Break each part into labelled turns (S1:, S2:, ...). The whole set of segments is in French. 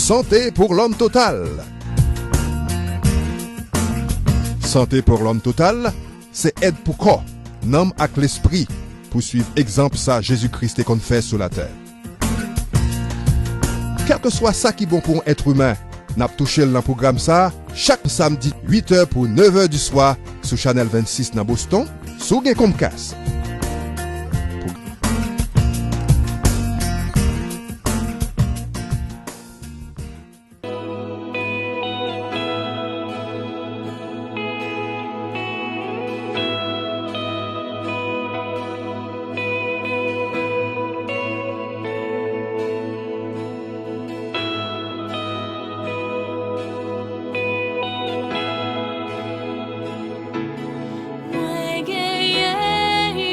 S1: Santé pour l'homme total. Santé pour l'homme total, c'est aide pour corps, nom avec l'esprit, pour suivre exemple ça Jésus-Christ qu'on fait sur la terre. Quel que soit ça qui est bon pour un être humain, n'a touché le programme ça chaque samedi 8h pour 9h du soir sur Channel 26 dans Boston, sous Gain Comcast.
S2: Reggae,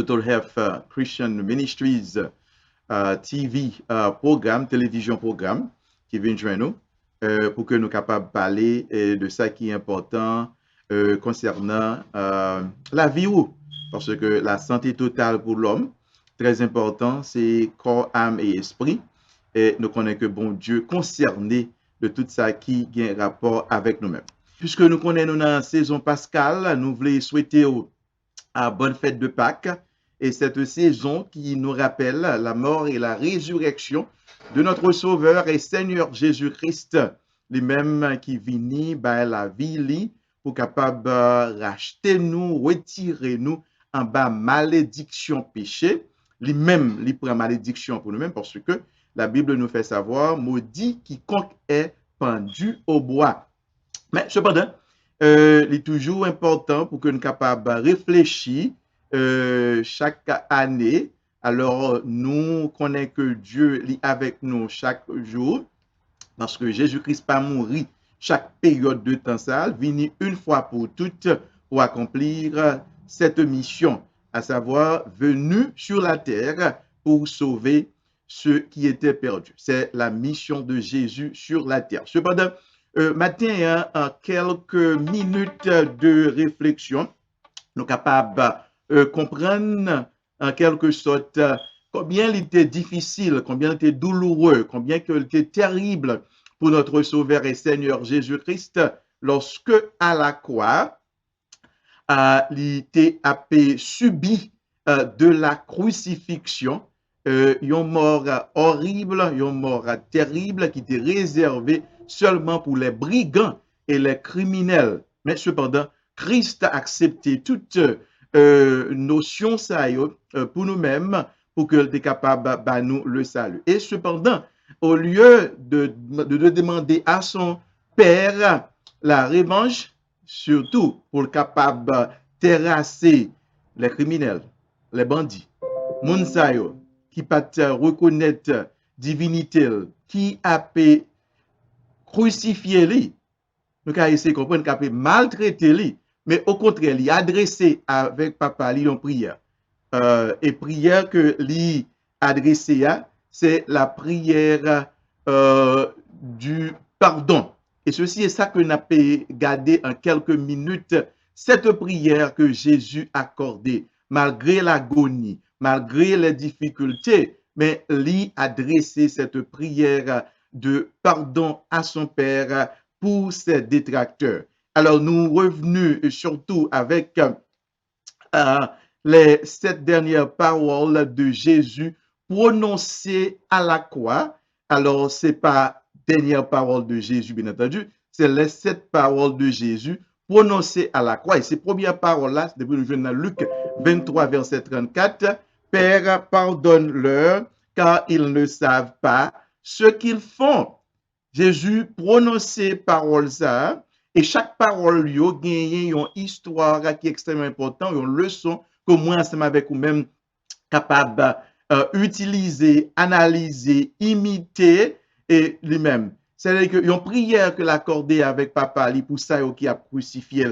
S2: Total Health Christian Ministries TV programme, télévision programme qui vient joindre nous pour que nous capables de parler de ça qui est important concernant la vie ou parce que la santé totale pour l'homme, très important, c'est corps, âme et esprit. Et nous connaissons que bon Dieu concerné de tout ça qui a un rapport avec nous-mêmes. Puisque nous connaissons dans la saison pascale, nous voulons souhaiter à bonne fête de Pâques et cette saison qui nous rappelle la mort et la résurrection de notre Sauveur et Seigneur Jésus-Christ, lui-même qui vini par la vie pour capable racheter nous, retirer nous en bas malédiction péché, lui-même lui prend malédiction pour nous-mêmes parce que la Bible nous fait savoir maudit quiconque est pendu au bois. Mais cependant, il est toujours important pour que nous soyons capables de réfléchir chaque année. Alors, nous connaissons que Dieu est avec nous chaque jour parce que Jésus-Christ pas mourir chaque période de temps ça, venu une fois pour toutes pour accomplir cette mission, à savoir venu sur la terre pour sauver ceux qui étaient perdus. C'est la mission de Jésus sur la terre. Cependant, matin, en quelques minutes de réflexion, nous sommes capables de comprendre en quelque sorte combien il était difficile, combien il était douloureux, combien il était terrible pour notre Sauveur et Seigneur Jésus-Christ lorsque à la croix, il était subi de la crucifixion, une mort horrible, une mort terrible qui était réservée seulement pour les brigands et les criminels. Mais cependant, Christ a accepté toute notion ça pour nous-mêmes, pour que nous soyons capables de nous le salut. Et cependant, au lieu de demander à son Père la revanche, surtout pour le capable de terrasser les criminels, les bandits, Mounsayo, qui pas reconnaître divinité, qui a crucifié lui, nous avons essayé de comprendre qu'il a maltraité lui, mais au contraire, il a adressé avec papa lui en prière. Et prière que lui adressé c'est la prière du pardon. Et ceci est ça que nous avons gardé en quelques minutes, cette prière que Jésus a accordée, malgré l'agonie, malgré les difficultés, mais lui a adressé cette prière de pardon à son Père pour ses détracteurs. Alors nous revenons surtout avec les 7 dernières paroles de Jésus prononcées à la croix. Alors ce n'est pas dernière parole de Jésus, bien entendu, c'est les 7 paroles de Jésus prononcées à la croix. Et ces premières paroles-là, c'est depuis le journal Luc 23, verset 34, « Père, pardonne-leur, car ils ne savent pas ce qu'ils font. » Jésus prononçait paroles ça, et chaque parole yo gagne une histoire qui est extrêmement importante, une leçon que moi ensemble avec vous-même capable utiliser, analyser, imiter et lui-même. C'est-à-dire que une prière que l'accordé avec papa li pour ça qui a crucifié.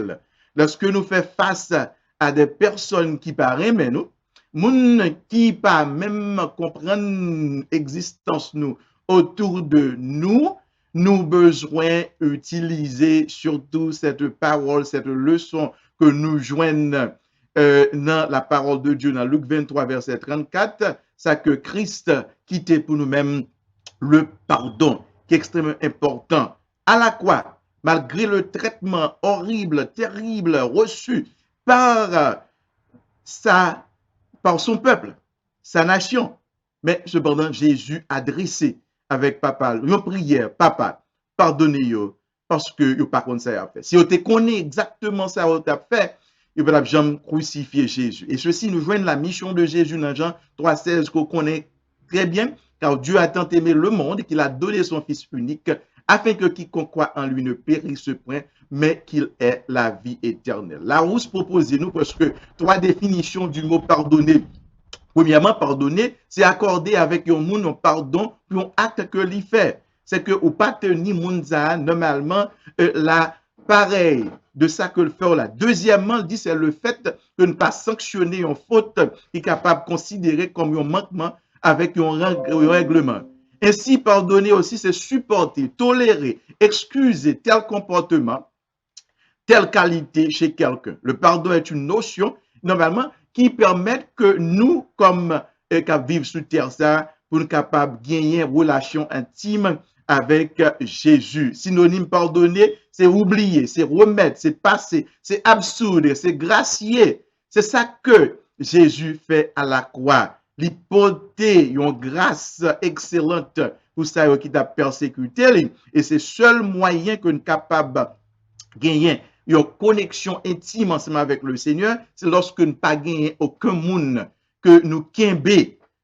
S2: Lorsque nous faisons face à des personnes qui paraissent mais nous, moun qui pas même comprendre l'existence nous autour de nous, nous besoin utiliser surtout cette parole, cette leçon que nous joignons dans la parole de Dieu dans Luc 23 verset 34, ça que Christ quittait pour nous-mêmes le pardon qui est extrêmement important. À la croix, malgré le traitement horrible, terrible reçu par son peuple, sa nation, mais cependant Jésus a dressé avec papa une prière, papa, pardonnez-yo parce que yo pas connait ça a fait. Si vous te connaît exactement ça vous a fait, vous ne pouvez jamais crucifier Jésus. Et ceci nous joignent la mission de Jésus dans Jean 3,16 qu'on connaît très bien, car Dieu a tant aimé le monde qu'il a donné son Fils unique afin que quiconque croit en lui ne périsse point, mais qu'il ait la vie éternelle. La Rousse propose nous parce que 3 définitions du mot pardonner. Premièrement, pardonner, c'est accorder avec un monde un pardon pour un acte que l'il fait. C'est que ou pas tenir monde normalement la pareil de ça que le fait là. Deuxièmement, il dit c'est le fait de ne pas sanctionner une faute qui est capable de considérer comme un manquement avec un règlement. Ainsi, pardonner aussi, c'est supporter, tolérer, excuser tel comportement, telle qualité chez quelqu'un. Le pardon est une notion, normalement, qui permet que nous, comme vivre sur terre, ça, pour nous capables de gagner une relation intime avec Jésus. Synonyme pardonner, c'est oublier, c'est remettre, c'est passer, c'est absoudre, c'est gracier. C'est ça que Jésus fait à la croix. L'hypothèse, une grâce excellente pour ça qui t'a persécuté. Et c'est le seul moyen que nous sommes capables de gagner une connexion intime ensemble avec le Seigneur, c'est lorsque nous pas gagné aucun monde que nous quimbe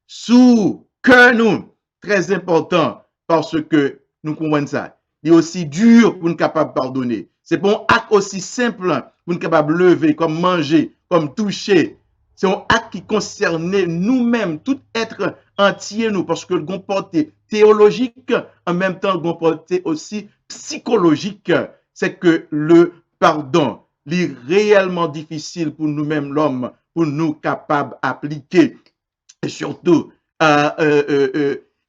S2: sous cœur nous. Très important parce que nous comprenons ça. Il est aussi dur pour nous capable pardonner. C'est pas un acte aussi simple pour nous capable lever, comme manger, comme toucher. C'est un acte qui concerne nous-mêmes, tout être entier nous, parce que le comporté théologique, en même temps le comporté aussi psychologique, c'est que le pardon, est réellement difficile pour nous-mêmes, l'homme, pour nous capables d'appliquer. Et surtout,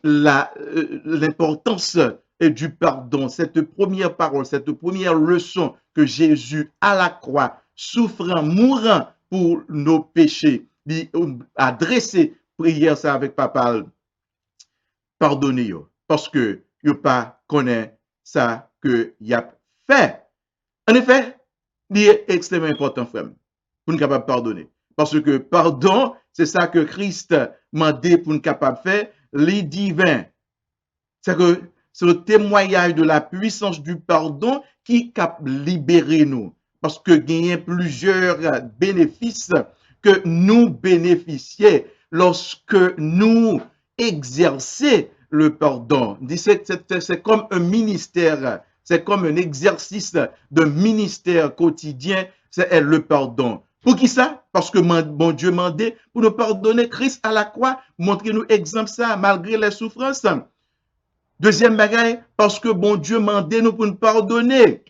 S2: l'importance du pardon, cette première parole, cette première leçon que Jésus à la croix, souffrant, mourant pour nos péchés, adresser prière ça avec papa, pardonnez-yo, parce que yo pas connaît ça que y a fait. En effet, il est extrêmement important, frère, pour nous capable pardonner. Parce que pardon, c'est ça que Christ m'a dit pour nous capable faire, les divins. C'est que c'est le témoignage de la puissance du pardon qui cap libérer nous. Parce que gagner plusieurs bénéfices que nous bénéficions lorsque nous exerçons le pardon. C'est comme un ministère. C'est comme un exercice de ministère quotidien, c'est le pardon. Pour qui ça? Parce que mon Dieu m'a dit pour nous pardonner. Christ à la croix, montrez-nous exemple ça, malgré les souffrances. Deuxième bagaille, parce que bon Dieu m'a dit nous pour nous pardonner.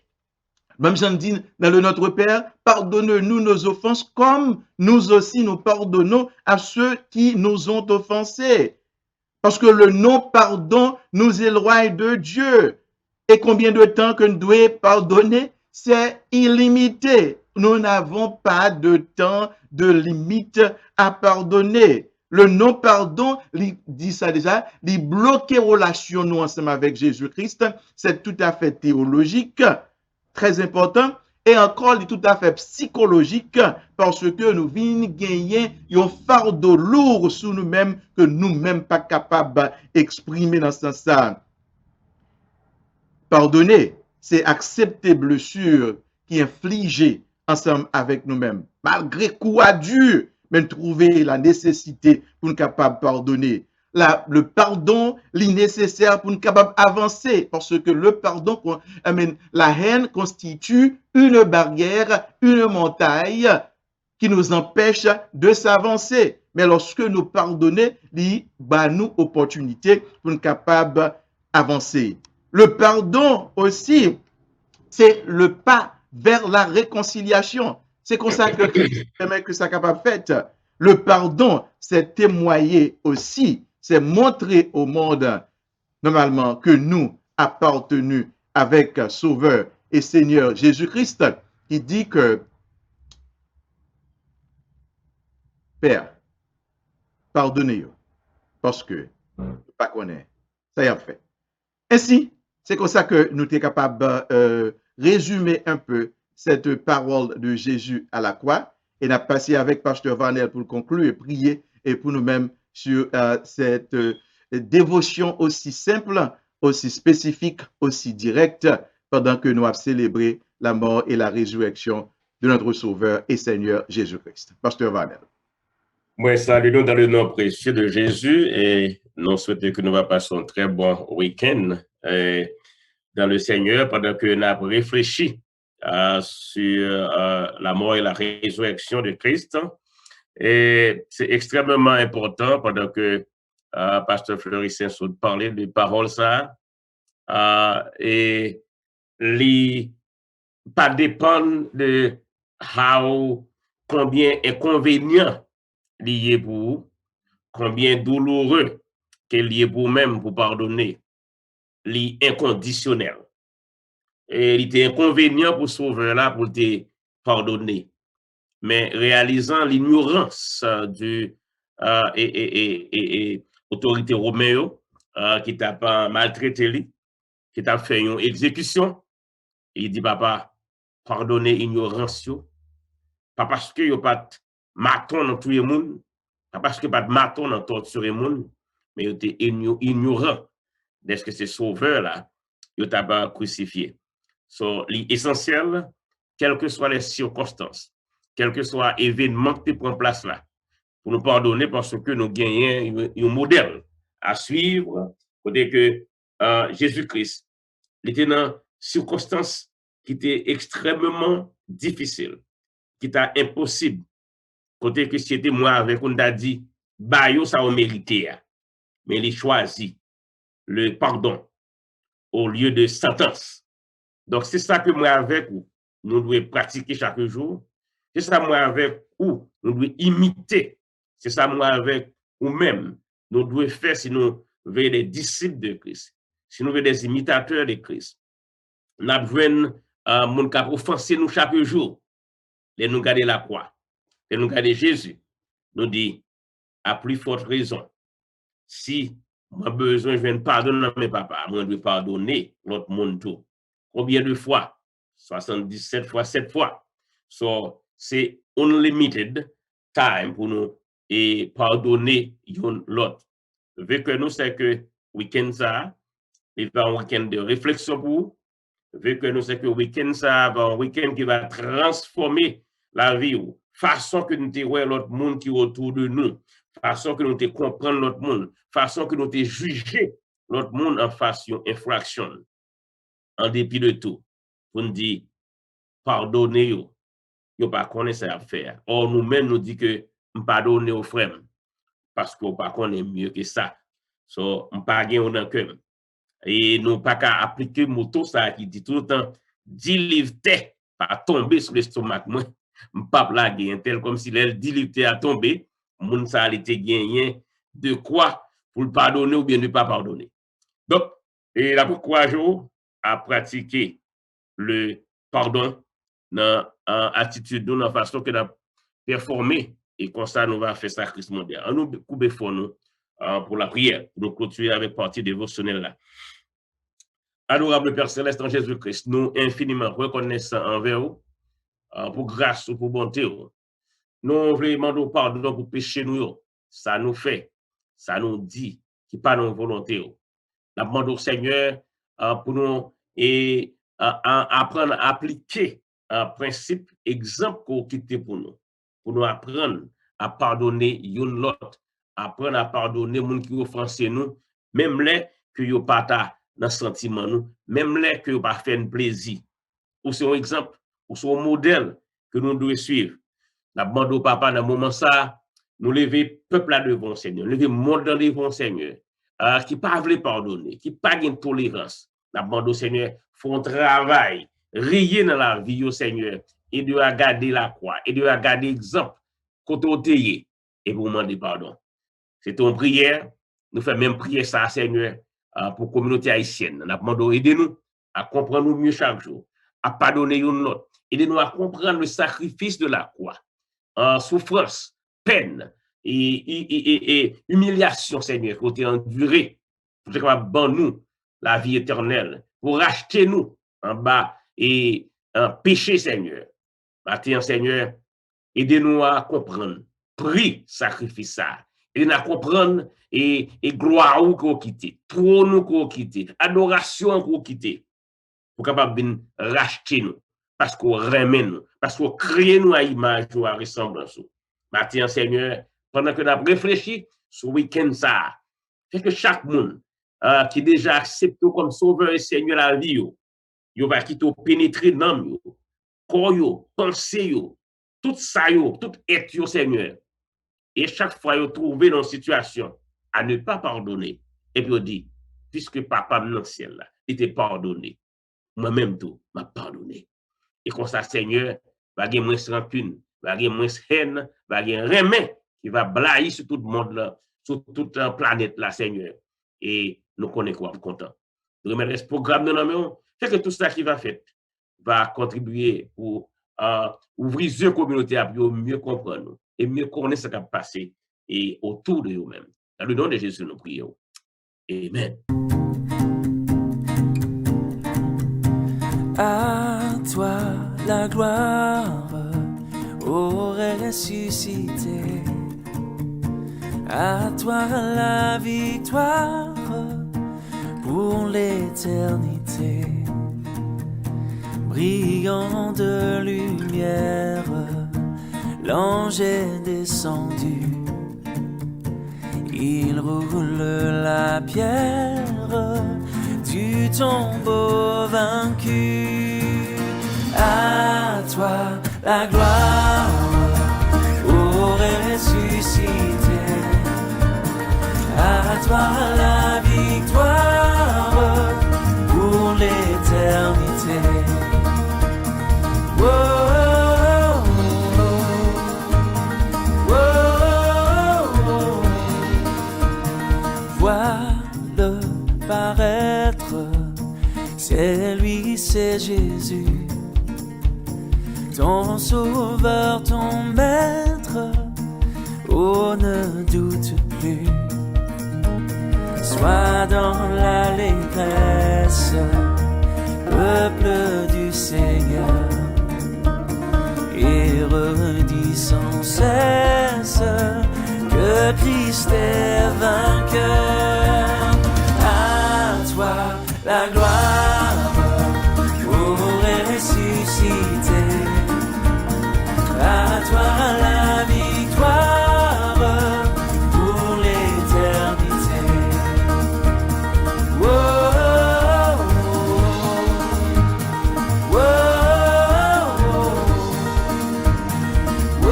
S2: Même j'en dis dans le Notre Père, pardonne-nous nos offenses comme nous aussi nous pardonnons à ceux qui nous ont offensés. Parce que le non-pardon nous éloigne de Dieu. Et combien de temps que nous devons pardonner? C'est illimité. Nous n'avons pas de temps de limite à pardonner. Le non-pardon, il dit ça déjà, il bloque les relations nous ensemble avec Jésus-Christ. C'est tout à fait théologique, très important. Et encore, il est tout à fait psychologique parce que nous venons gagner un fardeau lourd sur nous-mêmes que nous-mêmes pas capables d'exprimer dans ce sens-là. Pardonner, c'est accepter blessures qui infligées ensemble avec nous-mêmes. Malgré quoi dur, même trouver la nécessité pour nous capables de pardonner. Le pardon, est nécessaire pour nous capables d'avancer. Parce que le pardon, la haine constitue une barrière, une montagne qui nous empêche de s'avancer. Mais lorsque nous pardonnons, il nous opportunité pour nous capables d'avancer. Le pardon aussi, c'est le pas vers la réconciliation. C'est comme ça que ça capable fait. Le pardon, c'est témoigner aussi, c'est montrer au monde, normalement, que nous appartenons avec Sauveur et Seigneur Jésus-Christ, qui dit que Père, pardonnez-vous, parce que pas connaît, ça y a fait. Ainsi, c'est comme ça que nous sommes capables de résumer un peu cette parole de Jésus à la croix. Et nous passé avec Pasteur Vanel pour conclure et prier et pour nous-mêmes sur cette dévotion aussi simple, aussi spécifique, aussi directe, pendant que nous avons célébré la mort et la résurrection de notre Sauveur et Seigneur Jésus-Christ. Pasteur Vanel.
S3: Moi, salut-nous dans le nom précieux de Jésus et nous souhaitons que nous passions un très bon week-end dans le Seigneur pendant que nous avons réfléchi sur la mort et la résurrection de Christ. Et c'est extrêmement important pendant que Pasteur Fleury Saint-Saud parlait de paroles ça et pas dépendre de combien inconvénients liés pour vous, combien douloureux qu'il lié pour même pour pardonner, li inconditionnel. Et il était inconvénient pour sauveur là pour te pardonner. Mais réalisant l'ignorance du et autorité romaine qui t'a pas maltraité lui, qui t'a fait une exécution, il dit papa, pardonnez ignorance yo, pas parce que yo pas maton dans tout le monde, pas parce que pas de maton dans torture le monde, mais yo était ignorant de ce que c'est sauveur là, yo t'a pas crucifié. So, l'essentiel, quelles que soient les circonstances, quel que soit l'événement qui prend place là, pour nous pardonner parce que nous gagnons un modèle à suivre, côté que Jésus-Christ était dans circonstances qui étaient extrêmement difficiles, qui étaient impossibles, côté que c'était moi avec on a dit, bah yo ça on mérité, mais il choisit le pardon au lieu de sentence. Donc c'est ça que moi avec vous, nous devons pratiquer chaque jour. C'est ça moi avec vous, nous devons imiter. C'est ça moi avec vous-même, nous devons faire si nous voulons être des disciples de Christ, si nous voulons des imitateurs de Christ. Nous avons besoin de cap offenser nous chaque jour. Et nous garder la croix, et nous garder Jésus. Nous dit à plus forte raison, si moi besoin je viens de pardonner à mes papas, moi je dois pardonner l'autre monde tout. Combien de fois? 77 fois, 7 fois. So, c'est unlimited time pour nous et pardonner l'autre. Vu que nous, c'est que week-end ça, il va un week-end de réflexion pour vous. Vu que nous, c'est que week-end ça, va un week-end qui va transformer la vie. Façon que nous te voyons l'autre monde qui est autour de nous. Façon que nous te comprenons l'autre monde. Façon que nous te juger l'autre monde en face d'une infraction. En dépit de tout. Pour nous dire, pardonnez yo. Yo pas connaît ça à faire. Or, nous-mêmes, nous dit que pardonnez aux frères. Parce qu'on pas connaît mieux que ça. So, on pas gagner dans cœur. Et nous pas qu'à appliquer moto ça qui dit tout le temps, 10 livres pas tomber sur l'estomac. Moi, pas blaguer, tel comme si les 10 livres a tombé, moun ça était gagné de quoi pour le pardonner ou bien ne pas pardonner. Donc, et là pourquoi à pratiquer le pardon dans attitude dans la façon que nous performer et comme ça nous va faire sacrifice mondial. Nous couper fort nous pour la prière, pour nous clôturer avec partie dévotionnelle là. Adorable Père Céleste en Jésus-Christ, nous infiniment reconnaissants envers vous pour grâce ou pour bonté. Nous voulons demander pardon pour péché nous. Ça nous fait, ça nous dit qui pas nos volonté. Nous demandons au Seigneur pour nous et apprendre à appliquer un principe, exemple qu'on quitte pour nous apprendre à pardonner l'autre, apprendre à pardonner les gens qui offensent nous, même les que yo pas dans sentiment nous, même les que yo pas fait un plaisir. Ou c'est un exemple, ou c'est un modèle que nous devons suivre. La bande au papa dans le moment ça, nous lever peuple là devant Seigneur, lever monde devant Seigneur, qui pas veut pardonner, qui pas de tolérance. La bande au Seigneur font un travail, rier dans la vie au Seigneur, et de regarder la croix, et de regarder l'exemple, côté et vous demander pardon. C'est une prière, nous faisons même prier ça, Seigneur, pour la communauté haïtienne. Nous demandons aidez-nous à comprendre mieux chaque jour, à pardonner une autre. Aidez-nous à comprendre le sacrifice de la croix, souffrance, peine et humiliation, Seigneur, qu'on a enduré pour que nous la vie éternelle, pour racheter nous en bas et en péché, Seigneur. Maintenant, Seigneur, aidez-nous à comprendre, prix sacrifice ça. Et nous comprendre et gloire qu'on quitte, trône nous qu'on quitte, adoration qu'on quitte, pour capable de racheter nous, parce qu'on remet nous, parce qu'on crée nous à image ou à ressemblance. Maintenant, Seigneur, pendant que nous avons réfléchi ce week-end ça, fait que chaque monde qui déjà accepte comme sauveur et Seigneur la vie, il va quitter pénétrer dans nous, corps, pensée, tout ça, tout être, Seigneur. Et chaque fois, vous trouvez dans une situation à ne pas pardonner. Et puis, vous dit, puisque papa dans le ciel, il t'a pardonné, moi-même tout, m'a pardonné. Et comme ça, Seigneur, va y avoir moins rancune, va y avoir moins haine, va y avoir remède qui va blayer sur tout le monde là, sur toute la planète là, Seigneur. Et nous connaissons quoi, content. Nous remettons ce programme dans nos mains, c'est que tout ça qui va faire va contribuer pour ouvrir les communautés pour mieux comprendre et mieux connaître ce qui a passé et autour de nous-mêmes. Dans le nom de Jésus, nous prions. Amen.
S4: À toi la gloire, ô ressuscité. À toi la victoire pour l'éternité. Brillant de lumière, l'ange est descendu. Il roule la pierre du tombeau vaincu. À toi la gloire, ô ressuscité. À toi la victoire pour l'éternité. Oh, oh, oh, oh. Vois-le paraître, c'est lui, c'est Jésus, ton sauveur, ton maître. Oh, ne doute plus. Sois dans l'allégresse, peuple du Seigneur, et redis sans cesse que Christ est vainqueur. À toi la gloire, ô ressuscité. À toi la victoire pour l'éternité. Oh, oh, oh, oh, oh,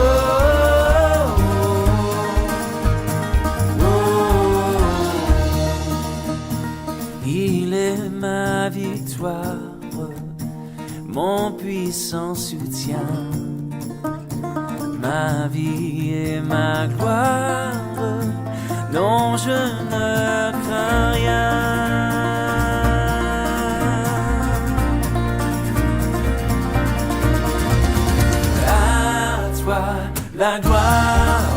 S4: oh. Il est ma victoire, mon puissant soutien, ma vie et ma gloire. Non, je ne crains rien. À toi la gloire,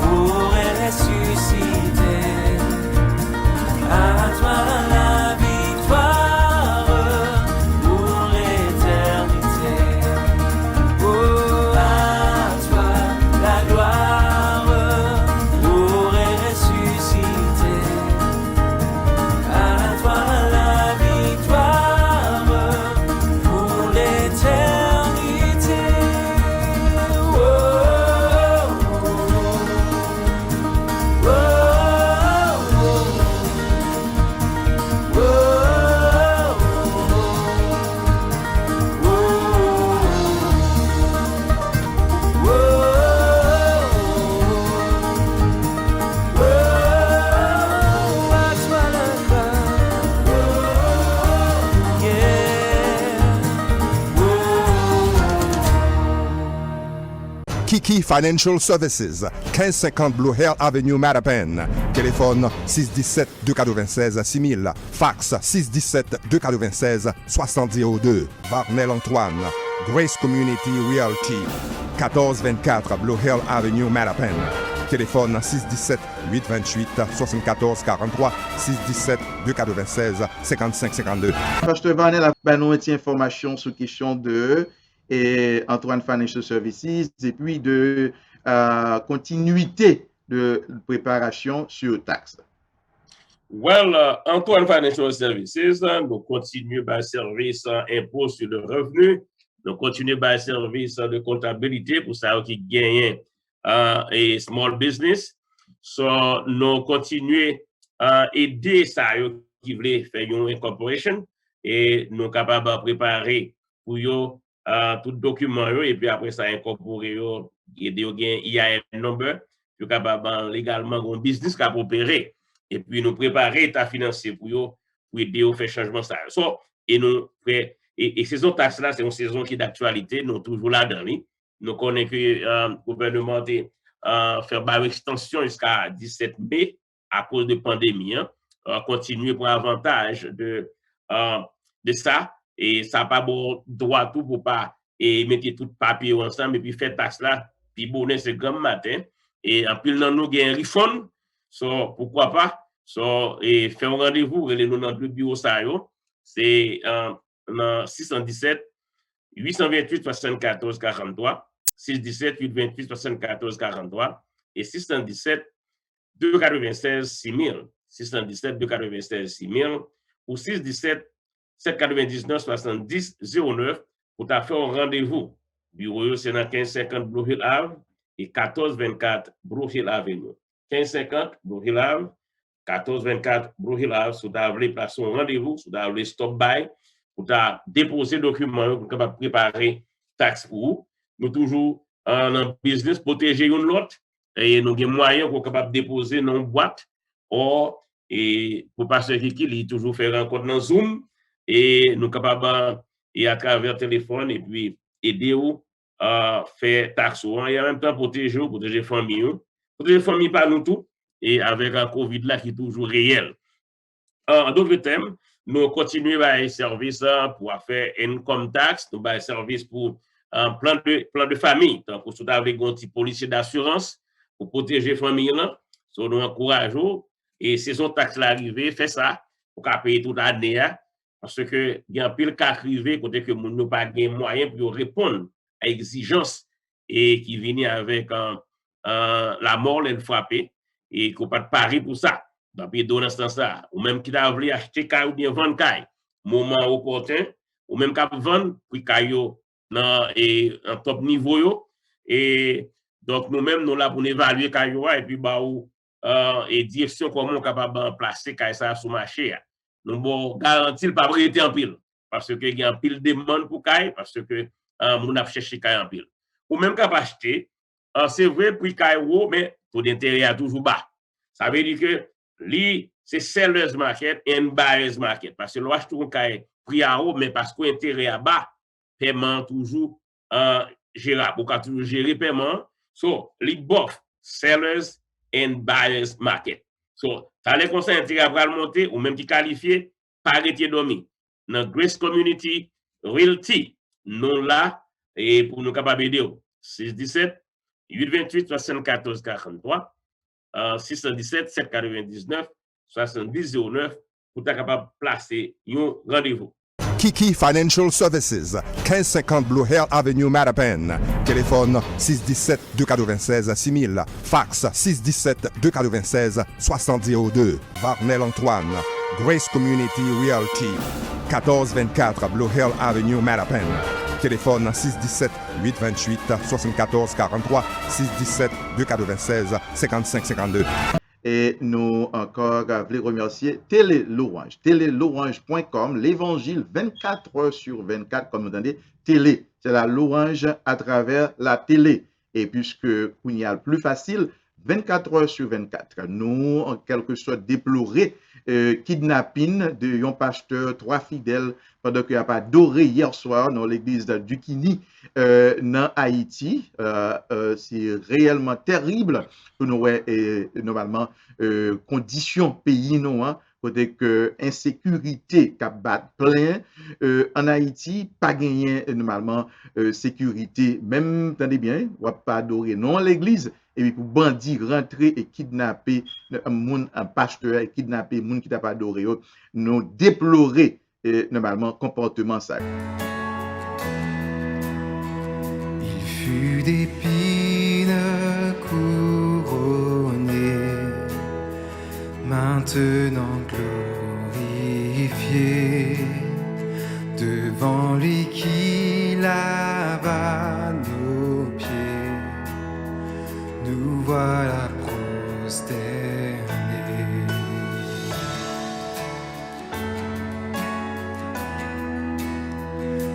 S4: pour ressusciter. À toi la victoire pour l'éternité. Oh, à toi la gloire, pour ressusciter. À toi la victoire pour l'éternité. Oh, oh, oh,
S1: Kiki Financial Services, 1550 Blue Hill Avenue, Mattapan. Téléphone 617-296-6000. Fax 617-296-6002. Varnel Antoine. Grace Community Realty, 1424 Blue Hill Avenue, Mattapan. Téléphone 617-828-7443. 617-296-5552.
S2: Pasteur Varnel a ben, nous une information sur question de Antoine Financial Services et puis de continuité de préparation sur taxe.
S3: Well, Antoine Financial Services, nous continuons par service impôt sur le revenu, nous continuons par service de comptabilité pour ça qui gagne et small business. So, nous continuons à aider ça qui veut faire une incorporation et nous sommes capables de préparer pour eux tout document et puis après ça incorporer aider IAM number, nous capable légalement un business qui a opérer et puis nous préparer état financier pour aider au faire changement ça. So, et nous Et saison taxe là, c'est une saison qui est d'actualité, nous toujours là-dedans. Nous connaissons que le gouvernement a fait une extension jusqu'à 17 mai à cause de la pandémie. Continuer pour avantage de ça. Et ça n'a pas bon droit tout pour pas mettre tout papier ensemble et puis faire taxe là. Puis bonnet, c'est grand matin. Et en plus, nous avons un refund. So, pourquoi pas? So, et faire un rendez-vous, nous dans le bureau ça, c'est 617 828 74 43, 617 828 74 43 et 617 296 6000, 617 296 6000 ou 617 799 70 09 pour faire un rendez-vous. Bureau, c'est dans 1550 Blue Hill Ave et 1424 Blue Hill Avenue. 1550 Blue Hill Ave, 1424 Blue Hill Ave, si vous avez placé un rendez-vous, si vous avez stop by, pour déposer documents pour capable préparer taxe pour vous. Nous toujours en business protéger une l'autre et nous avons moyens pour capable déposer dans une boîte et pour passer qui toujours faire rencontre dans Zoom et nous capable et à travers téléphone et puis aider vous à faire taxe et en même temps protéger famille par nous tout et avec un Covid là qui est toujours réel. En d'autres termes, nous continuons à faire service pour faire income tax, nous avons service pour un plan de famille, donc pour tout avec un petit policier d'assurance pour protéger la famille là. So, nous encourageons et saison taxe l'arrivée, fait ça pour payer toute l'année parce que il y a un pile cas arrivé côté que nous n'avons pas de moyens pour répondre à l'exigence et qui vient avec la mort elle frappée et qu'on pas de pari pour ça. Donc, dans ce sens-là, ou même qui a voulu acheter caille ou bien vendre caille, moment opportun, ou même qui vendre, puis caille dans un top niveau. Et donc, nous-mêmes, nous là pour évaluer caille et puis, et direction comment on est capable de placer caille ça sur le marché. Nous bon garantir pas prêter en pile, parce que il y a un pile de demande pour caille, parce que on a cherché caille en pile. Ou même capable acheter, c'est vrai, prix caille haut, mais taux d'intérêt est toujours bas. Ça veut dire que c'est seller's market et buyer's market. Parce que l'ouach tout caille prix à haut, mais parce que l'intérêt est bas, paiement toujours gérable. On peut toujours gérer paiement. So, les both sellers and buyer's market. So, t'as les conseils intérêt à monter ou même qui qualifié par arrêter dormi. Dans Grace Community Realty, nous là, et pour nous capables d'aider, 617 828 74 43, 617 799 70 09 pour être capable de placer un rendez-vous.
S1: Kiki Financial Services, 1550 Blue Hill Avenue, Mattapan. Téléphone 617-296-6000. Fax 617-296-6002. Varnel Antoine. Grace Community Realty, 1424 Blue Hill Avenue, Mattapan. Téléphone 617-828-7443. 617-296-5552.
S2: Et nous encore voulons remercier Télé L'Orange, télélorange.com, l'évangile 24 heures sur 24, comme vous entendez, télé, c'est la l'orange à travers la télé. Et puisque il y a le plus facile, 24 heures sur 24, nous, en quelque sorte, déploré kidnapping de un pasteur, 3 fidèles, pendant qu'il n'y a pas doré hier soir dans l'église du Kini, dans Haïti. C'est réellement terrible pour nous, normalement, conditions pays, non, hein, côté que insécurité qui bat plein en Haïti, pas gagné normalement sécurité, même, attendez bien, on va pas adorer non l'église, et puis pour bandits rentrer et kidnapper un pasteur, et kidnapper moun qui t'a pas adoré, nous déplorer normalement comportement ça.
S5: Il fut d'épines couronné, maintenant glorifié, devant lui qui lava nos pieds, nous voilà prosternés.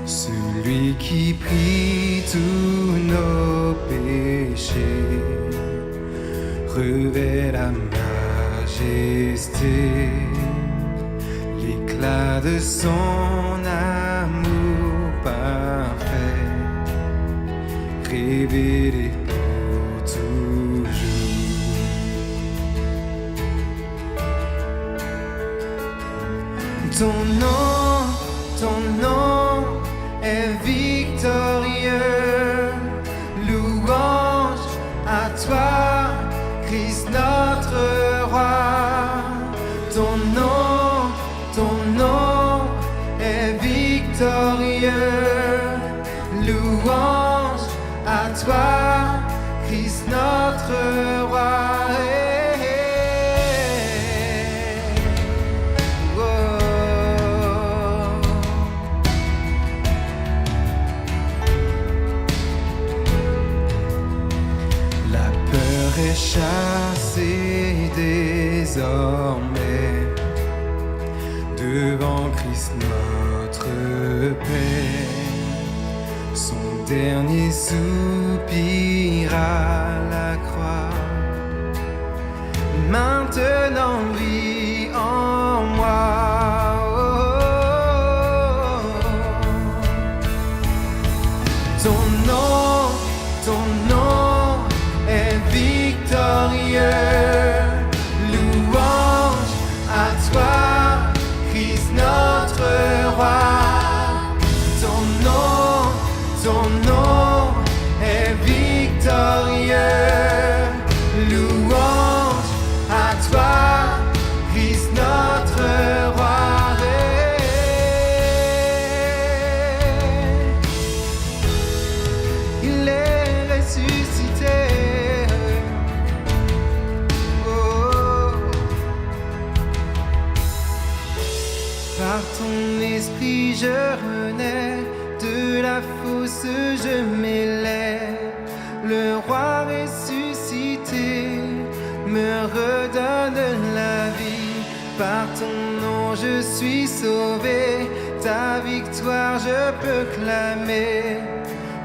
S5: Celui qui prit tous nos péchés, revêt la majesté, l'éclat de son amour révélé pour toujours. Ton nom est victorieux. Louange à toi, Christ notre roi. Ton nom est victorieux. Louange à toi, Christ notre roi. Chassé désormais devant Christ notre Père, son dernier soupir à la croix. Maintenant vis en moi. Ton nom est victorieux. Louange à toi, Christ notre roi. Ton nom est victorieux. Louange à toi, Christ notre roi. Il est ressuscité. Par ton esprit je renais, de la fosse je m'élève. Le roi ressuscité me redonne la vie. Par ton nom je suis sauvé, ta victoire je peux clamer.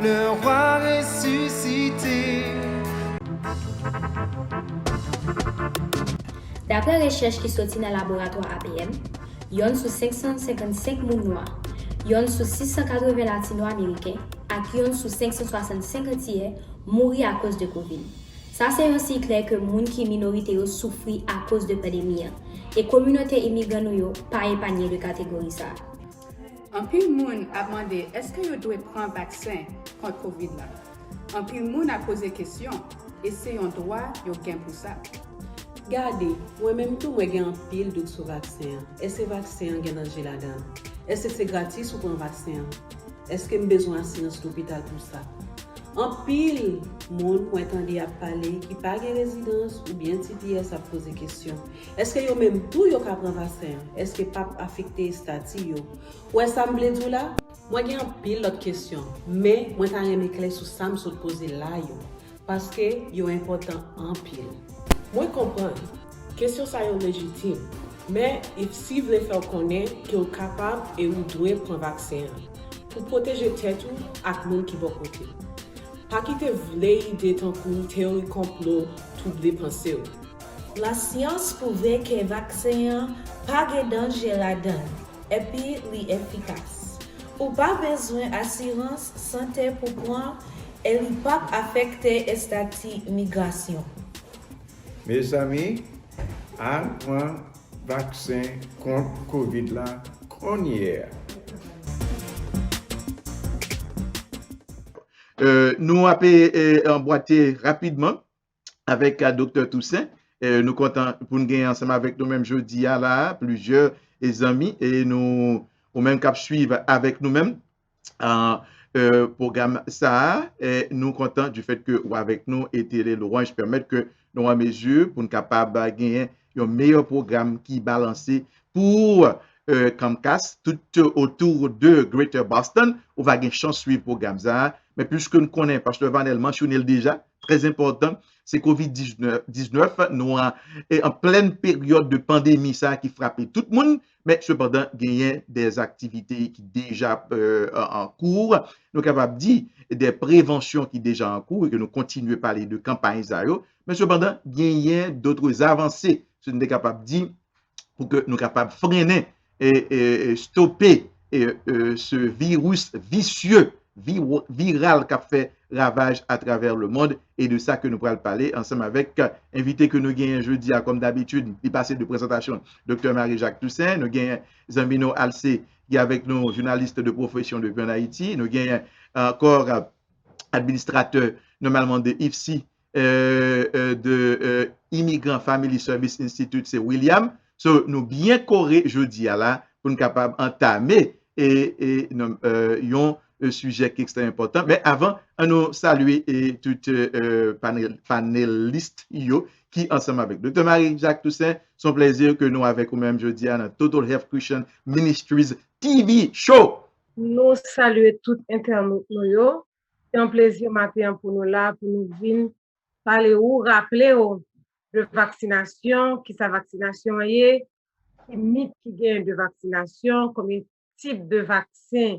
S5: Le roi ressuscité.
S6: D'après recherche qui sortit dans le laboratoire APM, yon sous 555 moun noirs, yon sous 680 latino-américains, et yon sous 565 antillais mourir à cause de Covid. Ça c'est aussi clair que moun qui minorité yo souffri à cause de pandémie et communauté immigrante yo pas épargné de catégorie ça.
S7: En pile moun a demandé est-ce que yo doit prendre vaccin contre Covid là. En pile moun a posé question et c'est un droit yo gain pour ça.
S8: Gardez, moi-même tout moi gain pile doute sur vaccin. Est-ce que vaccin gain danger là-dedans? Est-ce que c'est gratis ou prendre vaccin? Est-ce que j'ai besoin d'assurance d'hôpital pour ça? En pile, moun pour entendre à parler qui pas de résidence ou bien TPS à poser question. Est-ce que yo même tout yo ka prendre vaccin? Est-ce que pas affecté statut yo? Ou est-ce que me dit là? Moi j'ai en pile l'autre question, mais moi t'en aimé clair sur ça me poser là yo parce que yo important en pile.
S9: Moi comprends. Question ça est légitime. Mais si vous voulez faire connaître que vous êtes capable et vous devez prendre vaccin pour protéger tête ou ak moun qui bon côté. Pas quitter vle idée tant que théorie complot tout de penser.
S10: La science prouve que le vaccin pas de danger là-dedans et puis il est efficace. Ou pas besoin d'assurance santé pour prendre et il pas affecter le statut migration.
S11: Mes amis, à un vaccin contre Covid là, qu'on y est.
S2: Nous avons emboîté rapidement avec Dr. Toussaint. Nous comptons pour nous gagner ensemble avec nous-mêmes jeudi là, plusieurs amis et nous au même cap suivre avec nous-mêmes programme ça et nous comptons du fait que avec nous et Télé Louange permettent que nous en mesure pour nous capable gagner un meilleur programme qui balancé pour Comcast tout autour de Greater Boston. On va gagner chance suivre programme ça. Mais puisque nous connaissons, Pasteur Vanel mentionné déjà, très important, c'est COVID-19, nous en pleine période de pandémie, ça qui frappait tout le monde, mais cependant, il y a des activités qui déjà en cours. Nous sommes capables de dire des préventions qui sont déjà en cours et que nous continuons à parler de campagnes, mais cependant, il y a d'autres avancées. Nous sommes capables de dire pour que nous soyons capables de freiner et stopper ce virus vicieux viral qui a fait ravage à travers le monde. Et de ça que nous pourrons parler ensemble avec invité que nous gagnons jeudi, comme d'habitude, il passé de présentation, Dr. Marie-Jacques Toussaint. Nous gagnons Zambino Alcé, qui est avec nous, journaliste de profession depuis en Haïti. Nous gagnons encore administrateur normalement de IFSI, de Immigrant Family Service Institute, c'est William. So, nous bien coré jeudi à là pour nous capables d'entamer un sujet qui est extrêmement important. Mais avant, on nous saluer et tout panélistes qui ensemble avec Dr. Marie-Jacques Toussaint, son plaisir que nous avec nous-mêmes jeudi à notre Total Health Christian Ministries TV Show.
S12: Nous saluons tout internautes. C'est un plaisir matin pour nous là, pour nous venir parler ou rappeler de vaccination, qui sa vaccination est, qui mythe qui gagne de vaccination, combien de types de vaccins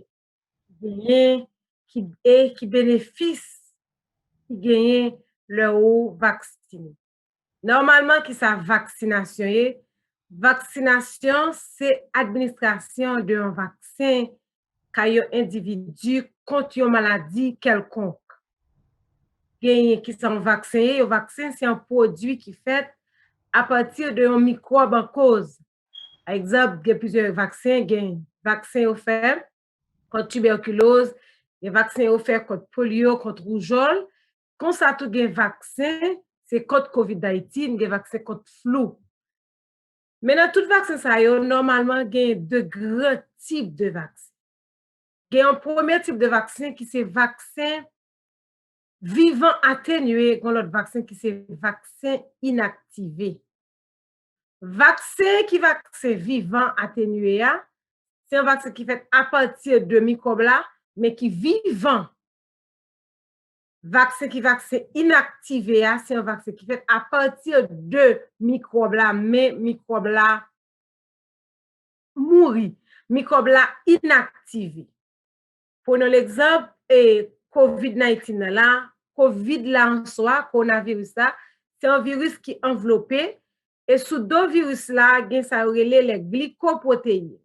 S12: qui bénéficient, qui gagnent le haut vacciné. Normalement, qui sa vaccination est, vaccination, c'est administration d'un vaccin qu'un individu contre une maladie quelconque. Qui sont vaccinés. Le vaccin, c'est un produit qui est fait à partir d'un microbe en cause. Par exemple, il y a plusieurs vaccins. Il y a un vaccin offert contre tuberculose, il y a un vaccin offert contre polio, contre rougeole. Quand ça tout un vaccin, c'est contre COVID-19, il y a un vaccin contre flou. Mais dans tout vaccin, ça y a normalement il y a deux grands types de vaccins. Il y a un premier type de vaccin qui c'est vaccin vivant atténué, dans l'autre vaccin qui c'est vaccin inactivé. Vaccin vivant atténué, c'est un vaccin qui fait à partir de microbes là, mais qui vivant. Vaccin inactivé, c'est un vaccin qui fait à partir de microbes là, mais microbes là mourir, microbes là inactivé. Prenons l'exemple et COVID-19 là, COVID là en soi, coronavirus là, c'est un virus qui est enveloppé et sous deux virus là, il y a les glycoprotéines.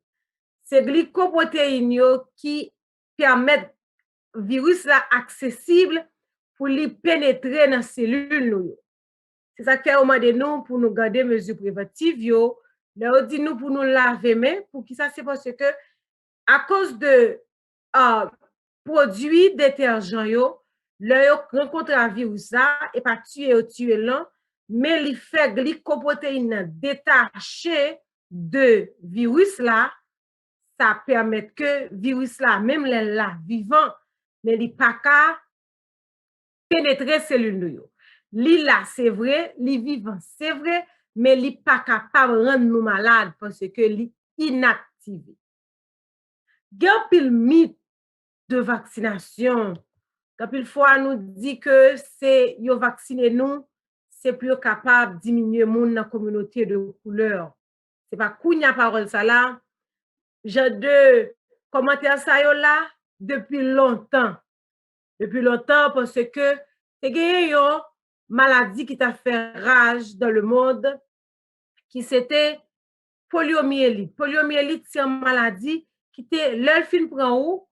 S12: C'est glycoprotéines qui permettent virus là accessible pour les pénétrer dans les cellules. C'est ça qui est au moment de nous pour nous garder mesures préventives. Là, on dit nous pour nous laver mains. Pour qui ça? C'est parce que à cause de produits détergents, là, on rencontre un virus là et pas tuer là, mais il fait glycoprotéines détachées de virus là, ça permet que virus là, même les là vivant, mais il pas qu'à pénétrer cellules. Li là, c'est vrai, li vivant, c'est vrai, mais li pas capable de rendre nous malades parce que li inactivé. Il y a un mythe de vaccination. Une fois, nous dit que c'est yo vacciner nous, c'est plus capable de diminuer monde dans la communauté de couleur. C'est pas kounya parole ça là. J'ai de commentaires ça yo là depuis longtemps. Depuis longtemps parce que c'est une maladie qui t'a fait rage dans le monde qui c'était poliomyélite. Poliomyélite c'est une maladie qui était l'elfine prend ou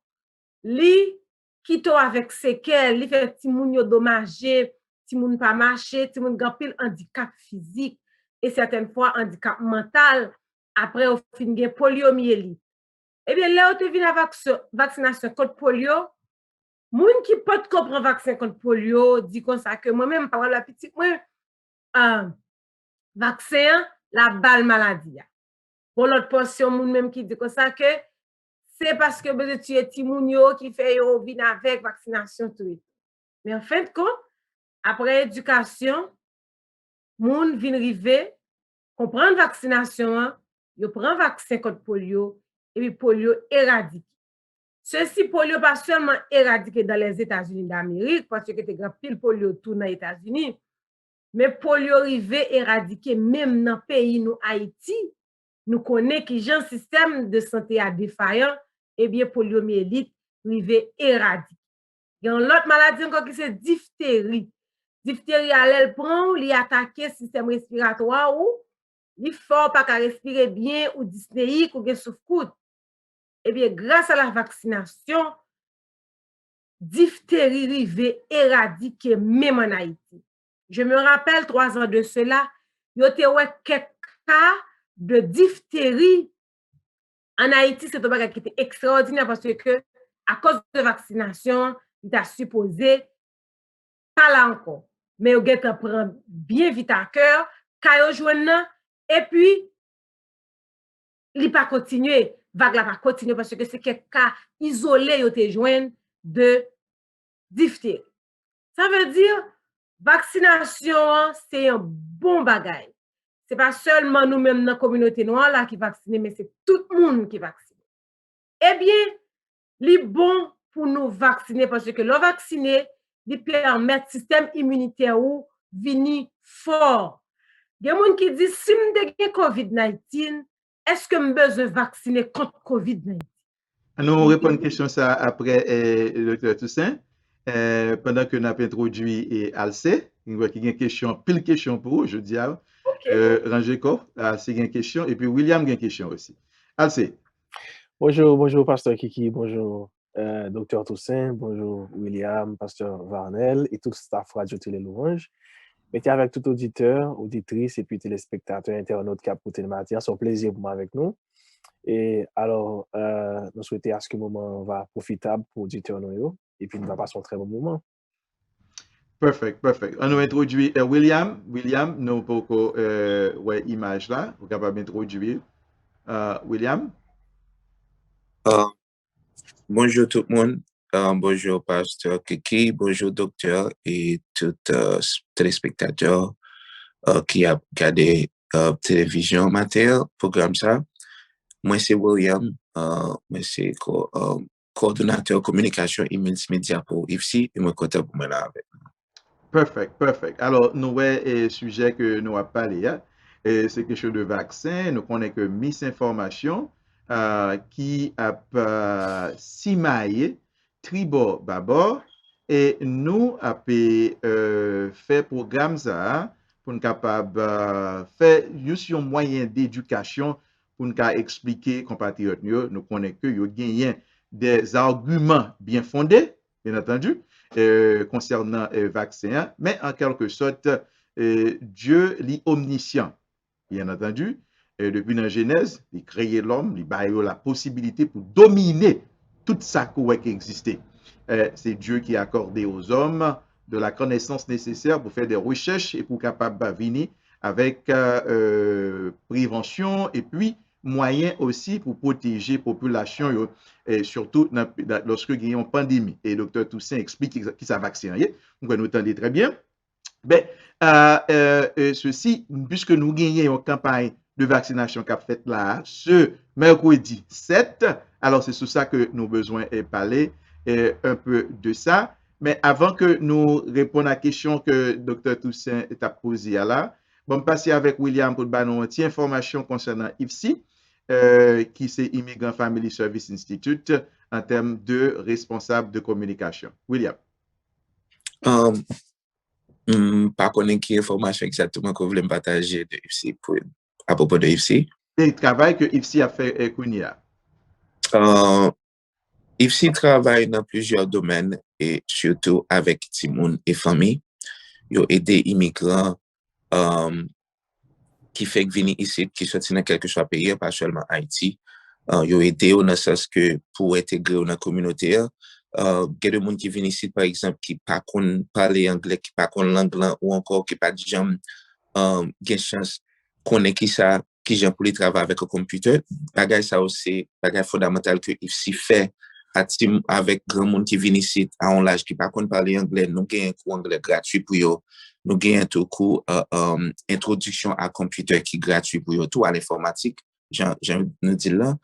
S12: li qui to avec séquelles, li fait ti moun yo dommagé, ti moun pas marcher, ti moun gan pile handicap physique et certaines fois handicap mental après au fin gen poliomyélite. Eh bien là on te vient avec vaccination contre polio. Moun qui peut comprendre vaccin contre polio dit comme ça que moi même par la petite moi vaccin la balle maladie. Pour l'autre portion moun même qui dit comme ça que c'est parce que vous tuez ti moun yo qui fait yo vin avec vaccination tout. Mais en fin de compte après éducation moun vinn rive comprendre vaccination, yo prend vaccin contre polio et puis polio éradiqué. Ceci polio pas seulement éradiqué dans les États-Unis d'Amérique parce que te grand pile polio tout dans les États-Unis, mais polio rivé éradiqué même dans pays nous Haïti, nous connaît qui j'ai un système de santé à défaillant et bien poliomyélite rivé éradiqué. Il y a une autre maladie encore qui c'est diphtérie. Diphtérie elle prend, il attaque le système respiratoire ou il faut pas respirer bien ou dyspnéique ou souffle. Eh bien, grâce à la vaccination, diphtérie rive éradiquée même en Haïti. Je me rappelle 3 ans de cela, il y a quelques cas de diphtérie en Haïti. C'est un bagage qui était extraordinaire parce que à cause de vaccination, il a supposé pas là encore. Mais il a prend bien vite à cœur, quand et puis il pas continuer, vague là pas continuer parce que c'est quelques cas isolés ils été joindre de diphtérie. Ça veut dire vaccination c'est un bon bagage. C'est pas seulement nous-mêmes dans la communauté noire là qui vaccinent, mais c'est tout le monde qui vaccine. Eh bien, c'est bon pour nous vacciner parce que le vacciner, il permet le système immunitaire ou venir fort. Il y a des gens qui disent si je suis COVID-19, est-ce que je besoin de vacciner contre COVID-19?
S2: Nous répondons à une question ça après le Dr. Toussaint. Pendant que nous avons introduit Alcé, il y a une question, pile question pour vous, je dis à Rangeko, Alcé a une question, et puis William a une question aussi. Alcé.
S13: Bonjour, Pasteur Kiki, bonjour, Dr. Toussaint, bonjour, William, Pasteur Varnel, et tout le staff Radio Télé Louange. Mettez avec tout auditeur, auditrice, et puis téléspectateurs, internautes qui a porté le matin. C'est un plaisir pour moi avec nous. Et alors, nous souhaitons à ce que le moment va profitable pour auditeurs nous, et puis nous va passer un très bon moment.
S2: Perfect. On nous introduit William. William, nous pouvons ouais, image là, vous capable d'introduire. William.
S14: Bonjour tout le monde. Bonjour Pasteur Kiki, bonjour docteur et tous téléspectateurs qui a regardé télévision matin, programme ça. Moi c'est William, moi c'est coordonnateur communication et multimédia pour IFSI et moi content pour moi là avec.
S2: Perfect. Alors, nous avons sujet que nous avons parlé, c'est quelque chose de vaccin. Nous connaissons que misinformation qui a simaillé tribord babord et nous avons fait programme ça pour nous capable faire juste un moyen d'éducation pour nous expliquer compatriotes nous connaissons que nous gagnons des arguments bien fondés, bien entendu. Concernant vaccin, mais en quelque sorte, Dieu est omniscient, bien entendu. Depuis la Genèse, il a créé l'homme, il a eu la possibilité pour dominer tout ça qui existait. C'est Dieu qui a accordé aux hommes de la connaissance nécessaire pour faire des recherches et pour capable venir avec prévention et puis moyen aussi pour protéger la population, et surtout lorsque il y a une pandémie. Et le docteur Toussaint explique qui ça vaccine. Donc, nous entendez très bien. Mais ceci, puisque nous gagnons une campagne de vaccination qui a fait là, ce mercredi 7, alors c'est sur ça que nous avons besoin de parler un peu de ça. Mais avant que nous répondions à la question que le docteur Toussaint a posée là, bon, passer avec William pour nous une information concernant IFSI, qui c'est Immigrant Family Service Institute, en termes de responsable de communication. William.
S14: Pas connaître quelle information exactement que vous voulez me partager de IFSI à propos de IFSI.
S2: Le travail que IFSI a fait Kounia.
S14: IFSI travaille dans plusieurs domaines et surtout avec Timoun et famille. Ils ont aidé immigrants qui fait venir ici, qui sortent dans quelque soit pays, pas seulement Haïti. Ils ont aidé dans le sens que pour intégrer dans la communauté. Il y a des gens qui viennent ici, par exemple, qui ne parlent pas anglais, qui ne parlent pas l'anglais ou encore qui pas de gens qui chance connaît qui ça, qui j'aime pour les travailler avec le computer. Bagay ça aussi, bagay fondamental que IFSI fait avec grand monde qui vient ici à un âge qui ne parle pas anglais. Nous avons un cours anglais gratuit pour eux. Nous avons un cours introduction à computer qui est gratuit pour eux, tout à l'informatique, j'aime nous dire là.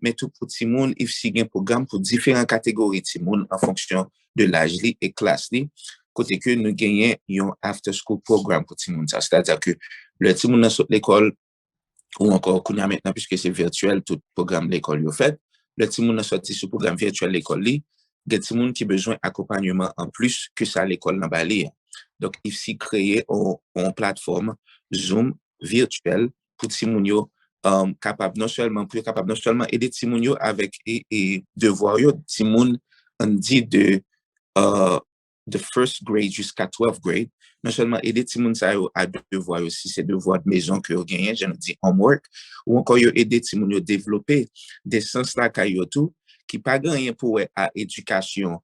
S14: Mais tout pour tout le monde, IFSI a un programme pour différentes catégories de monde en fonction de l'âge et classe. Côté que nous gagnons un after school programme pour tout le monde. C'est-à-dire que le tout le monde sort l'école ou encore qu'on a maintenant, puisque c'est virtuel, tout programme de l'école est fait. Le tout le monde sorti sur le programme virtuel de l'école. Il y a tout le monde qui a besoin d'accompagnement en plus que ça à l'école dans Bali. Donc, IFSI créé une plateforme Zoom virtuelle pour tout le monde capable non seulement aider Timounio avec et devoir yo Timoun on dit de first grade jusqu'à 12th grade, non seulement aider ti moun sa yo à devoir aussi, c'est devoir de maison que yo gagné, j'en dis homework, ou encore yo aider ti moun yo développer des sens la kayo tout, qui pas gagné pour à éducation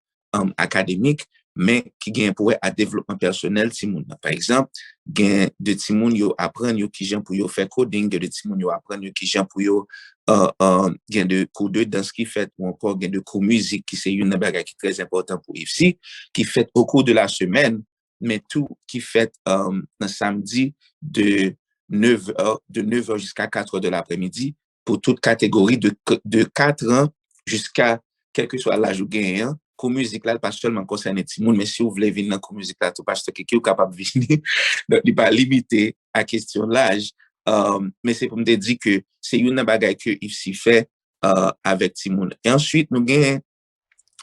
S14: académique, mais qui gagne pour à développement personnel ti moun. Par exemple, gagne de ti moun yo apprendre yo qui j'en pour yo faire coding, de ti moun yo apprendre yo qui j'en pour yo gagne de cours de danse qui fait, ou encore gagne de cours musique qui c'est une bagage qui est très important pour IFSI, qui fait au cours de la semaine, mais tout qui fait un samedi de 9h jusqu'à 4h de l'après-midi pour toute catégorie de 4 ans jusqu'à quel que soit l'âge ou gagnant. Cours musique là, pas seulement concerné tout le monde, mais si vous voulez venir dans cours musique là, tout parce que quelqu'un est capable de venir, donc il n'est pas limité à question l'âge. Mais c'est pour me dire que c'est une bagaille que IFSI fait avec tout le monde. Et ensuite, nous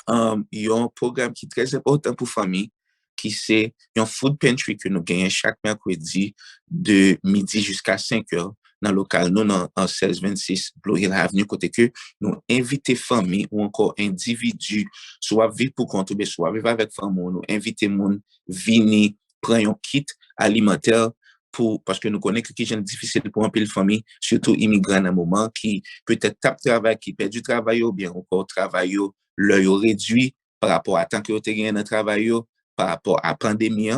S14: avons un programme qui est très important pour famille, qui c'est un food pantry que nous gagnons chaque mercredi de midi jusqu'à 5h dans le local, nous en 1626 Blue Hill Avenue, côté que nous invitons famille ou encore individus, soit vivre pour compte, soit vivre avec famille, nous invitons moun venir prendre un kit alimentaire parce que nous connaissons que c'est difficile pour un peu de famille, surtout immigrants à un moment, qui peut-être tape travail, qui perd du travail ou bien encore travail, l'œil réduit par rapport à tant que vous avez un travail, par rapport à la pandémie.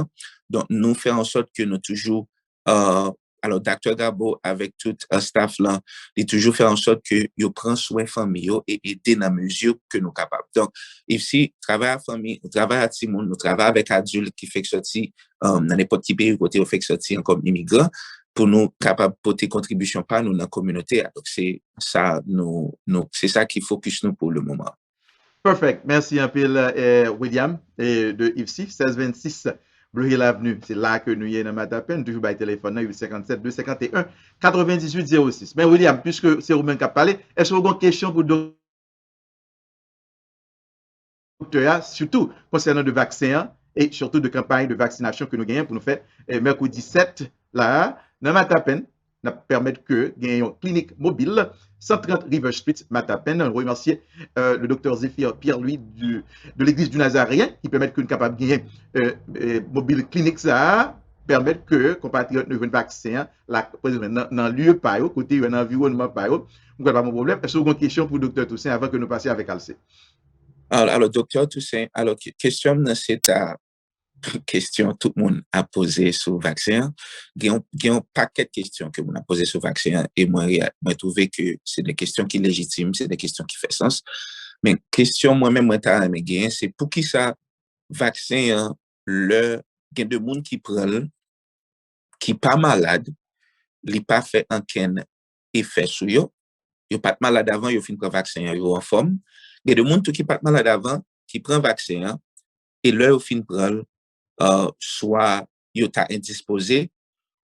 S14: Donc, nous faisons en sorte que nous toujours, alors, Dr. Gabo, avec tout le staff là, il toujours fait en sorte que nous prenions soin de la famille et aider dans la mesure que nous sommes capables. Donc, ici, travail à la famille, nous travaillons à Timon, nous travaillons avec adultes qui fait sortir dans n'importe quel pays côté où fait sortir comme immigrants pour nous capables de porter contribution par nous dans la communauté. Donc, c'est ça, c'est ça qui focus nous pour le moment.
S2: Perfect. Merci un peu, William, de IFSI, 1626 Blue Hill Avenue. C'est là que nous y sommes dans Matapen, toujours par téléphone, 857 251 98 06. Mais William, puisque c'est vous-même qui a parlé, est-ce que vous avez une question pour le docteur, surtout concernant le vaccin et surtout de campagne de vaccination que nous gagnons pour nous faire mercredi 7 là, dans Matapen, nous permettre que nous ayons une clinique mobile 130 River Street, Matapen. On remercie le docteur Zéphir Pierre-Louis de l'église du Nazaréen qui permet que nous capable de gagner mobile clinique ça permettre que compatriotes ne viennent vaccin dans lieu pas côté un environnement pas on pas mon problème. Est-ce que vous avez une question pour le docteur Toussaint avant que nous passions avec Alcé?
S14: Alors docteur Toussaint, alors question c'est ta question tout le monde a posé sur le vaccin. Il y a un paquet de questions que on a posé sur le vaccin et moi trouvé que c'est des questions qui légitimes, c'est des questions qui font sens. Mais question moi-même c'est pour qui ça vaccin il y a des gens qui prennent qui pas malade, li pas fait aucun effet sur eux. Ils pas malade avant, ils fin prendre vaccin, ils en forme. Il y a des gens qui pas malade avant qui prend vaccin et leur fin prendre soit yo ta indisposé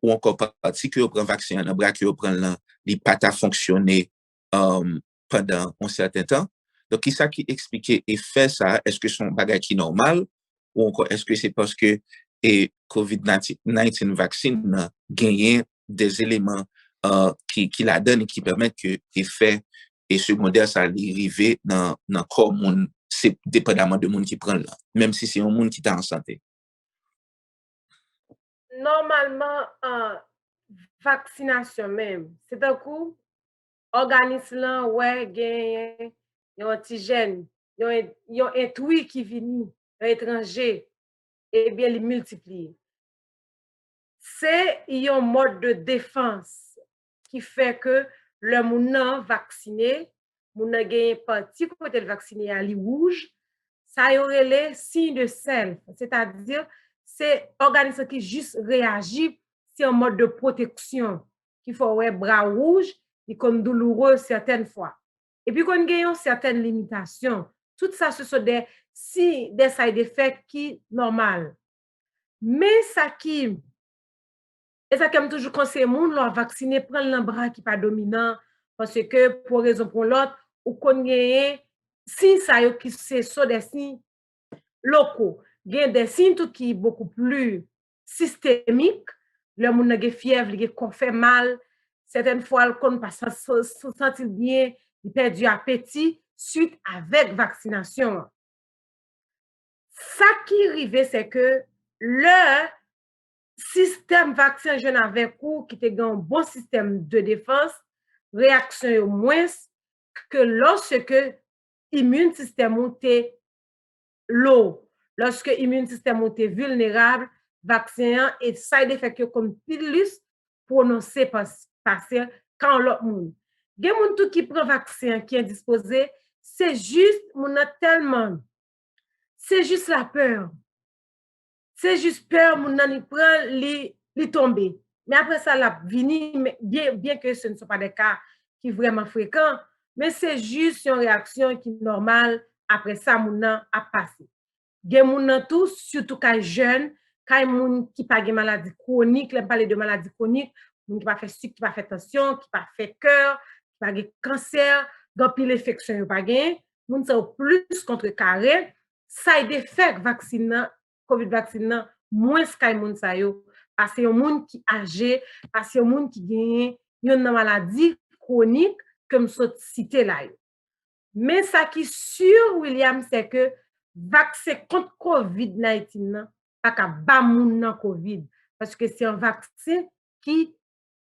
S14: ou encore parti que yo prend vaccin dans bras que yo prend là li pas ta fonctionner pendant un certain temps. Donc qui ça qui explique et fait ça, est-ce que son bagage qui normal ou encore est-ce que c'est parce que COVID-19 vaccine gagne des éléments qui la donne et qui permettent que effet et secondaire ça arriver dans corps monde, c'est dépendamment de monde qui prend là, même si c'est un monde qui est en santé.
S12: Normalement, vaccination même, c'est un coup, organisme là, ouais, gagne, y a antigène, y a un truc qui vient, un étranger, et bien les multiplier. C'est un mode de défense qui fait que le monde vacciné, moun nan gagne parti côté le vacciné à li rouge, ça y aurait les signes de self, c'est-à-dire c'est organisme qui juste réagit, c'est un mode de protection qui faut ouais bras rouge, et comme douloureux certaines fois. Et puis qu'on gagne certaines limitations. Tout ça ce sont des side effects qui normal. Mais ça qui et ça comme toujours conseiller moun leur vacciner prendre le bras qui pas dominant parce que pour raison pour l'autre ou qu'on gagne si ça yo qui c'est so des signes locaux. Il y a des signes qui sont beaucoup plus systémiques. Le monde a fièvre, il a fait mal. Certaines fois, le monde ne se sent bien, il perd du appétit suite avec vaccination. ça qui arrivait, c'est que le système vaccin jeune avec ou qui était un bon système de défense, réaction au moins que lorsque immune système était low, lorsque immune système était vulnérable, vaccin et side effect comme plus prononcé passer quand l'autre monde. Il y a des gens qui prend vaccin qui est disposé, c'est juste mon tellement c'est juste la peur. C'est juste peur, mon nan prend li tomber. Mais après ça, la vini, bien que ce ne sont pas des cas qui sont vraiment fréquents, mais c'est juste une réaction qui est normale. Après ça, mon nan a passé. Gen moun nan tout, surtout quand jeune, quand moun qui pas de maladie chronique, là parler de maladie chronique, moun qui pas fait sucre, qui pas fait tension, qui pas fait cœur, qui pas de cancer, donc pile infection yo pas gen, moun ça plus contrecarré, side effect vaccine COVID vaccine moins kay moun sa yo parce que yon moun qui âgé, parce que yon moun qui gagne yon maladie chronique comme ça cité là. Mais ça qui sûr William c'est que vaccin contre COVID-19 pas ka ba moun nan COVID parce que c'est un vaccin qui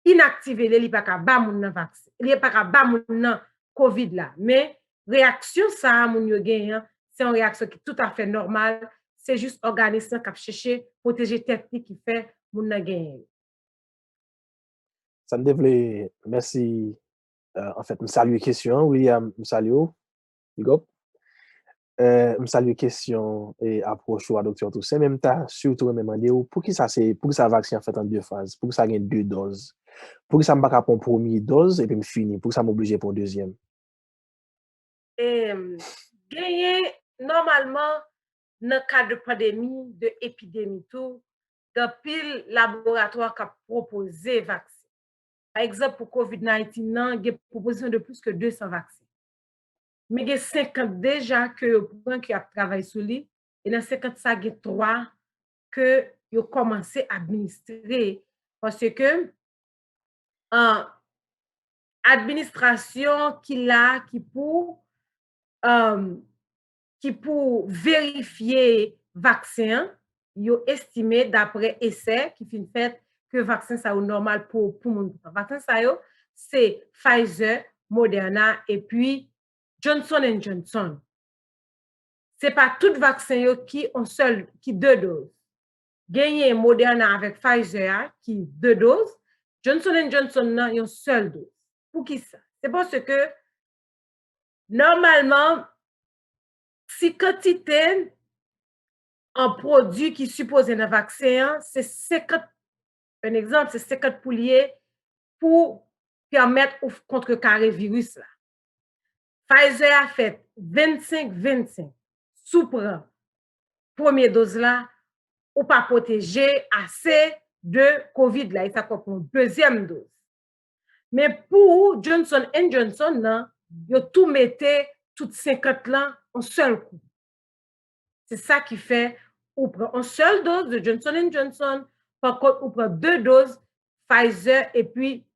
S12: inactivé li pas ka ba moun nan vaccin. Li pas ka ba moun nan COVID là. Mais réaction ça moun yo gen, c'est une réaction qui est tout à fait normale. C'est juste organisme qui chercher protéger technique qui fait moun nan gen.
S13: Ça me devait merci en fait me saluer question William me salue. Big up. Me salue question et approche à docteur Toussaint même ta surtout me demander pour qui ça vaccin fait en deux phases, pour que ça gagne deux doses. Pour que ça me pas prendre première dose et puis me finir, pour que ça m'oblige pour deuxième.
S12: Gagner normalement dans le cadre de pandémie, de épidémie tout, dans pile laboratoire qui a proposé vaccin. Par exemple pour COVID-19, il y a proposition de plus que 200 vaccins. Mais il y a 50 déjà que qui a travaillé sur lui et dans 50 ça il y a 3 que ils ont commencé à administrer parce que administration qui pour vérifier vaccin, ils ont estimé d'après essai qui fin fait que vaccin ça est normal pour monde. Vaccin ça c'est Pfizer, Moderna et puis Johnson & Johnson. C'est pas tout vaccin qui ont qui 2 doses. Gagné Moderna avec Pfizer qui 2 doses, Johnson & Johnson nan yon seule dose. Pour qui ça? C'est parce que normalement si quantité en produit qui supposé dans vaccin, c'est 50 un exemple c'est 50 pouliers pour permettre au contrecarrer virus là. Pfizer a fait 25 sous prend première dose là ou pas protéger assez de COVID là, il s'accorde pour une deuxième dose. Mais pour Johnson & Johnson là, yo tout mettait toutes 50 là en seul coup. C'est ça qui fait ou prend une seule dose de Johnson & Johnson, par contre ou prend 2 doses Pfizer et puis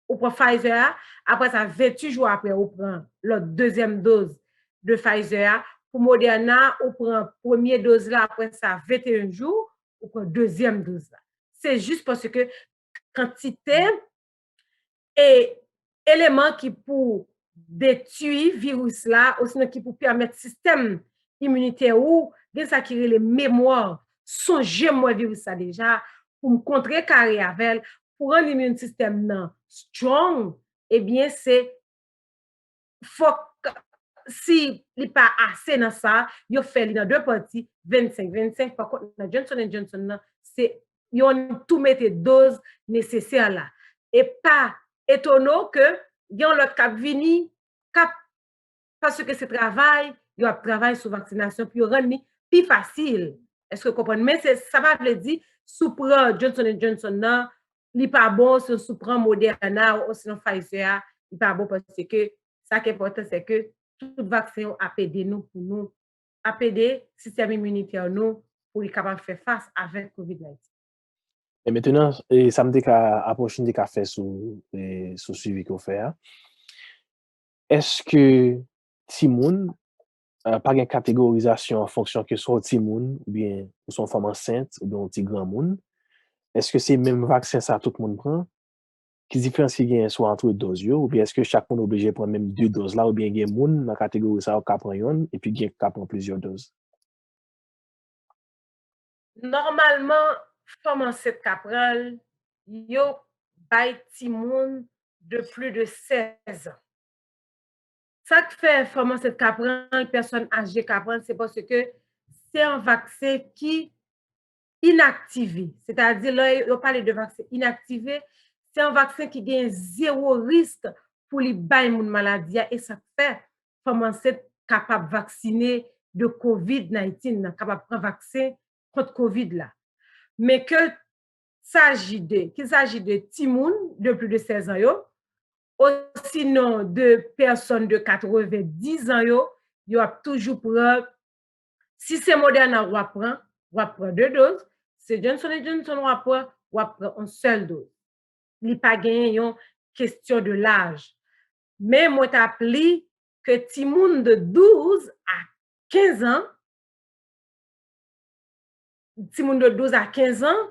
S12: ou prend Pfizer, après ça 28 jours après on prend l'autre deuxième dose de Pfizer. Pour Moderna, on prend première dose là, après ça 21 jours, on prend deuxième dose là. C'est juste parce que quantité et éléments qui pour détruire virus là, aussi qui pour permettre système immunitaire ou de ça qui les mémoires, songer moi virus ça déjà pour me contrecarrer avec pour rendre l'immune système non strong, eh bien c'est faut si il n'est pas assez dans ça, il fait dans 2 parties 25 par contre dans Johnson & Johnson c'est ils ont tout mettre dose nécessaire là et pas étonnant que il y a l'autre cap vini cap parce que ce travail il a travail sur vaccination puis rendre plus facile. Est-ce que vous comprenez? Mais ça va veut dire sous prend Johnson & Johnson non, il pas bon sous prend Moderna ou sinon Pfizer, il pas bon parce que ça qui est important c'est que tout vaccin a aidé nous pour nous aider système immunitaire nous pour être capable de faire face avec COVID-19.
S13: Et maintenant ça me dit qu'à approcher des cafés sous suivi qu'on fait. Est-ce que Timoun pas une catégorisation en fonction que soit petit moun, ou bien ou son femme enceinte, ou bien un petit grand moun. Est-ce que c'est même vaccin ça tout le monde prend? Qui différencie gain soit entre doses ou bien est-ce que chaque monde est obligé de prendre même 2 doses là ou bien gain moun dans catégorie ça qui prend une et puis gain qui prend plusieurs doses?
S12: Normalement, femme enceinte capral, yo bay ti moun de plus de 16 ans. Ça qui fait femme enceinte capral, personne âgée capral, c'est parce que c'est un vaccin qui inactivé. C'est-à-dire, là, on parle de vaccin inactivé, c'est un vaccin qui gagne 0 risque pour les bailler moun maladie et ça fait femme enceinte capable de vacciner de COVID-19, capable de prendre vaccin contre COVID là. Mais qu'il s'agit de petits moun de plus de 16 ans yo, ou sinon de personnes de 90 ans yo a toujours prendre, si c'est Moderna on prend 2 doses, c'est Johnson & Johnson on prend une seule dose. Il pas gagné une question de l'âge. Mais moi t'appli que petit moun de 12 à 15 ans, petit moun de 12 à 15 ans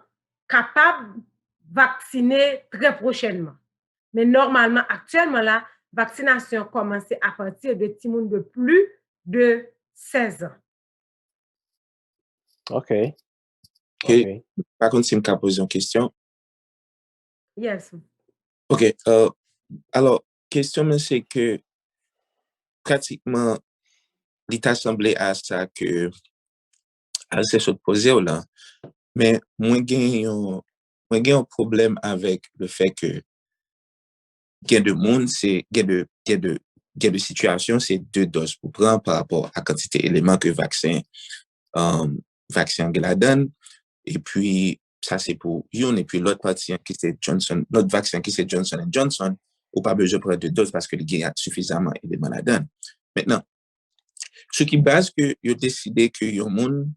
S12: capable de vacciner très prochainement. Mais normalement, actuellement, la vaccination commence à partir de petit moun de plus de 16 ans.
S14: OK. Par contre, si je me pose une question.
S12: Yes.
S14: OK. Alors, question, c'est que pratiquement, l'État semblait à ça que c'est ce posé là. Mais moi, j'ai un problème avec le fait que il y a de monde, il y a de situations, c'est 2 doses pour prendre par rapport à la quantité d'éléments que vaccin donne. Et puis, ça c'est pour une, et puis l'autre partie qui c'est l'autre vaccin qui c'est Johnson & Johnson, ou pas besoin de prendre 2 doses parce que il y a suffisamment d'éléments la donne. Maintenant, ce qui base que ils ont décidé que le monde,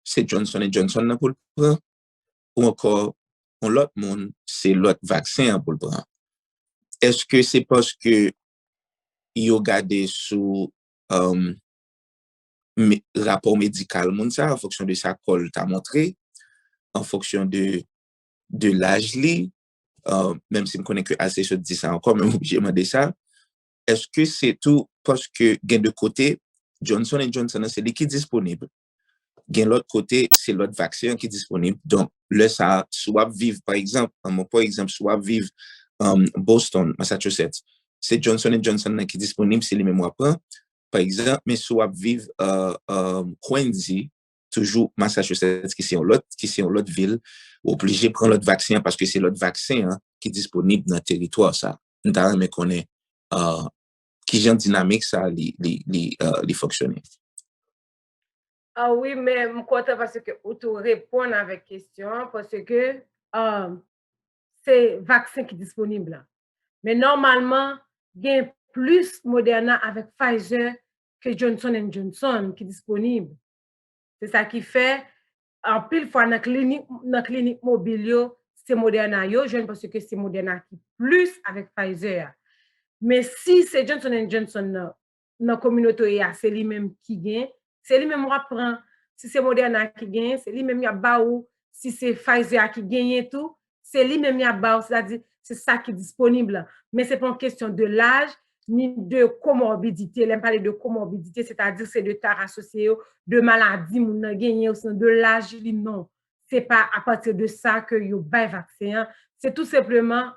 S14: c'est Johnson & Johnson pour le prendre, ou encore, l'autre monde, c'est l'autre vaccin pour le prendre. Est-ce que c'est parce que ils ont gardé sous rapport médical, en fonction de sa colle t'a montré, en fonction de l'âge, même si je connais que assez sur 10 ans encore, même obligé de demander ça. Est-ce que c'est tout parce que gain de côté, Johnson & Johnson, c'est lui qui est disponible. Gain l'autre côté, c'est l'autre vaccin qui est disponible. Donc, là, ça, soit vivre, par exemple, soit vivre Boston, Massachusetts, c'est Johnson & Johnson qui est disponible, c'est les mêmes prend, par exemple, mais soit vivre Quincy, toujours Massachusetts, qui c'est en l'autre ville, obligé de prendre l'autre vaccin parce que c'est l'autre vaccin qui est disponible dans le territoire, ça. Nous mais connaît qui genre dynamique ça les fonctionner.
S12: Ah oui, mais je content parce que tu réponds avec question parce que c'est vaccin qui est disponible là. Mais normalement, il y a plus Moderna avec Pfizer que Johnson & Johnson qui est disponible. C'est ça qui fait en pile fois dans la clinique mobile, c'est Moderna parce que c'est Moderna qui plus avec Pfizer. Mais si c'est Johnson & Johnson dans la communauté, c'est lui-même qui gagne. C'est lui-même qui prend. Si c'est Moderna qui gagne, c'est lui-même qui a ou si c'est Pfizer qui gagne tout, c'est lui-même qui a c'est-à-dire c'est ça qui est disponible. Mais ce n'est pas une question de l'âge ni de comorbidité. Là, parler de comorbidité, c'est-à-dire c'est de tard associé de maladies moun nan gagné ou de l'âge, non. Ce n'est pas à partir de ça que vous avez vaccin. C'est tout simplement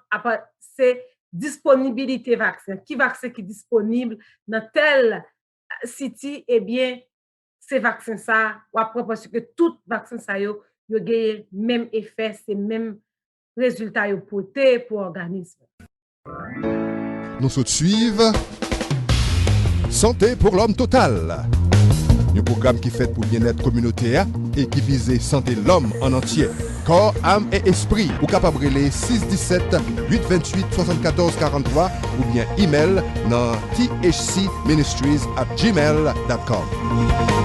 S12: c'est disponibilité vaccin. Qui vaccin qui est disponible dans tel city, eh bien, ces vaccins ça, ou après parce que tout vaccin ça yo gagne même effet, c'est même résultat yo porté pour l'organisme.
S1: Nous suivons Santé pour l'homme total. Un programme qui fait pour bien-être communautaire et qui vise santé l'homme en entier. Corps, âme et esprit. Ou capable de 617 828 74 43 ou bien email dans thcministries@gmail.com.